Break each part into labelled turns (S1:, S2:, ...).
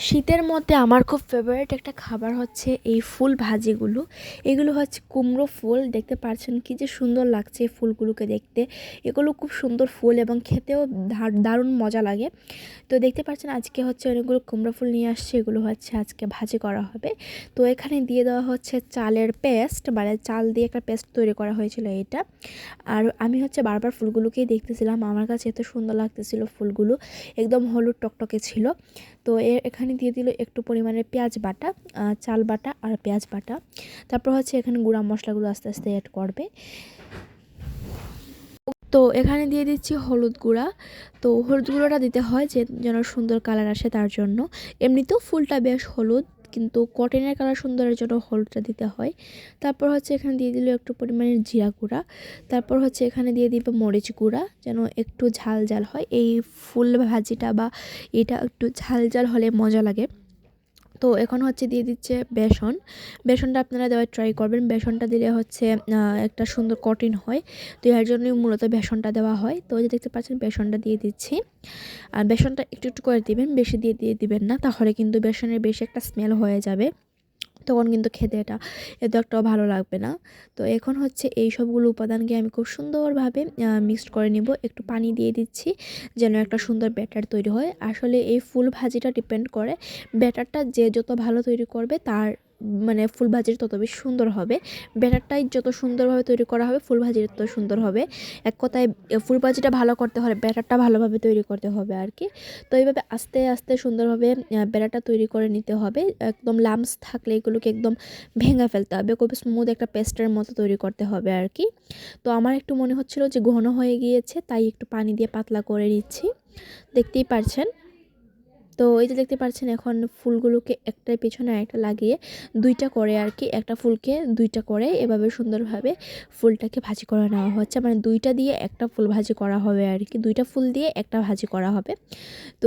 S1: শীতের মধ্যে আমার খুব ফেভারিট একটা খাবার হচ্ছে এই ফুল ভাজিগুলো। এগুলো হচ্ছে কুমড়ো ফুল, দেখতে পাচ্ছেন কি যে সুন্দর লাগছে এই ফুলগুলোকে দেখতে। এগুলো খুব সুন্দর ফুল এবং খেতেও দারুণ মজা লাগে। তো দেখতে পাচ্ছেন আজকে হচ্ছে অনেকগুলো কুমড়ো ফুল নিয়ে আসছে, এগুলো হচ্ছে আজকে ভাজি করা হবে। তো এখানে দিয়ে দেওয়া হচ্ছে চালের পেস্ট, মানে চাল দিয়ে একটা পেস্ট তৈরি করা হয়েছিল এটা। আর আমি হচ্ছে বারবার ফুলগুলোকেই দেখতেছিলাম, আমার কাছে এত সুন্দর লাগতেছিল ফুলগুলো, একদম হলুদ টকটকে ছিল। তো এখানে দিয়ে দিল একটু পরিমাণের পেঁয়াজ বাটা, চাল বাটা আর পেঁয়াজ বাটা। তারপর হচ্ছে এখানে গুঁড়া মশলাগুলো আস্তে আস্তে অ্যাড করবে। তো এখানে দিয়ে দিচ্ছি হলুদ গুঁড়া। তো হলুদ গুঁড়োটা দিতে হয় যেন সুন্দর কালার আসে তার জন্য। এমনিতেও ফুলটা বেশ হলুদ, কিন্তু কটনের কালার সুন্দরের জন্য হলুদটা দিতে হয়। তারপর হচ্ছে এখানে দিয়ে দিল একটু পরিমাণের জিরা গুঁড়া। তারপর হচ্ছে এখানে দিয়ে দিব মরিচ গুঁড়া, যেন একটু ঝাল ঝাল হয় এই ফুল ভাজিটা, বা এটা একটু ঝাল ঝাল হলে মজা লাগে। তো এখন হচ্ছে দিয়ে দিচ্ছে বেসন। বেসনটা আপনারা দেওয়ার ট্রাই করবেন, বেসনটা দিলে হচ্ছে একটা সুন্দর কঠিন হয়। তো এর জন্যই মূলত বেসনটা দেওয়া হয়। তো ওই যে দেখতে পাচ্ছেন বেসনটা দিয়ে দিচ্ছি। আর বেসনটা একটু একটু করে দিবেন, বেশি দিয়ে দিবেন না, তাহলে কিন্তু বেসনের বেশি একটা স্মেল হয়ে যাবে, তখন কিন্তু খেতে এত একটাও ভালো লাগবে না। তো এখন হচ্ছে এই সবগুলো উপাদানকে আমি খুব সুন্দরভাবে মিক্সড করে নিব। একটু পানি দিয়ে দিচ্ছি যেন একটা সুন্দর ব্যাটার তৈরি হয়। আসলে এই ফুল ভাজিটা ডিপেন্ড করে, ব্যাটারটা যে যত ভালো তৈরি করবে তার মানে ফুল ভাজির তত বেশি সুন্দর হবে। ব্যাটারটাই যত সুন্দরভাবে তৈরি করা হবে ফুল ভাজি তত সুন্দর হবে। এক কথায় ফুল ভাজিটা ভালো করতে হলে ব্যাটারটা ভালোভাবে তৈরি করতে হবে আর কি। তো এইভাবে আস্তে আস্তে সুন্দরভাবে ব্যাটারটা তৈরি করে নিতে হবে। একদম লাম্পস থাকলে এগুলোকে একদম ভেঙে ফেলতে হবে, খুব স্মুথ একটা পেস্টের মতো তৈরি করতে হবে আর কি। তো আমার একটু মনে হচ্ছিল যে ঘন হয়ে গিয়েছে, তাই একটু পানি দিয়ে পাতলা করে নিচ্ছি, দেখতেই পারছেন। তো এই যে দেখতে পাচ্ছেন এখন ফুলগুলোকে একটার পেছনে একটা লাগিয়ে দুইটা করে আর কি, একটা ফুলকে দুইটা করে এভাবে সুন্দরভাবে ফুলটাকে ভাজি করে নেওয়া হচ্ছে, মানে দুইটা দিয়ে একটা ফুল ভাজি করা হবে আর কি, দুইটা ফুল দিয়ে একটা ভাজি করা হবে। তো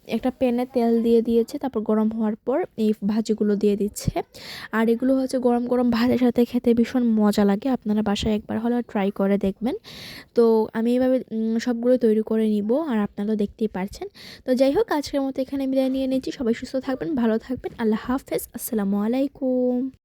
S1: একটা প্যানে তেল দিয়ে দিয়েছে, তারপর গরম হওয়ার পর এই ভাজিগুলো দিয়ে দিচ্ছে। আর এগুলো হচ্ছে গরম গরম ভাতের সাথে খেতে ভীষণ মজা লাগে, আপনারা বাসায় একবার হলেও ট্রাই করে দেখবেন। তো আমি এইভাবে সবগুলো তৈরি করে নিব, আর আপনারাও দেখতেই পারছেন। তো যাই হোক, আজকের মতো এখানে বিদায় নিয়ে নিচ্ছি। সবাই সুস্থ থাকবেন, ভালো থাকবেন। আল্লাহ হাফেজ, আসসালামু আলাইকুম।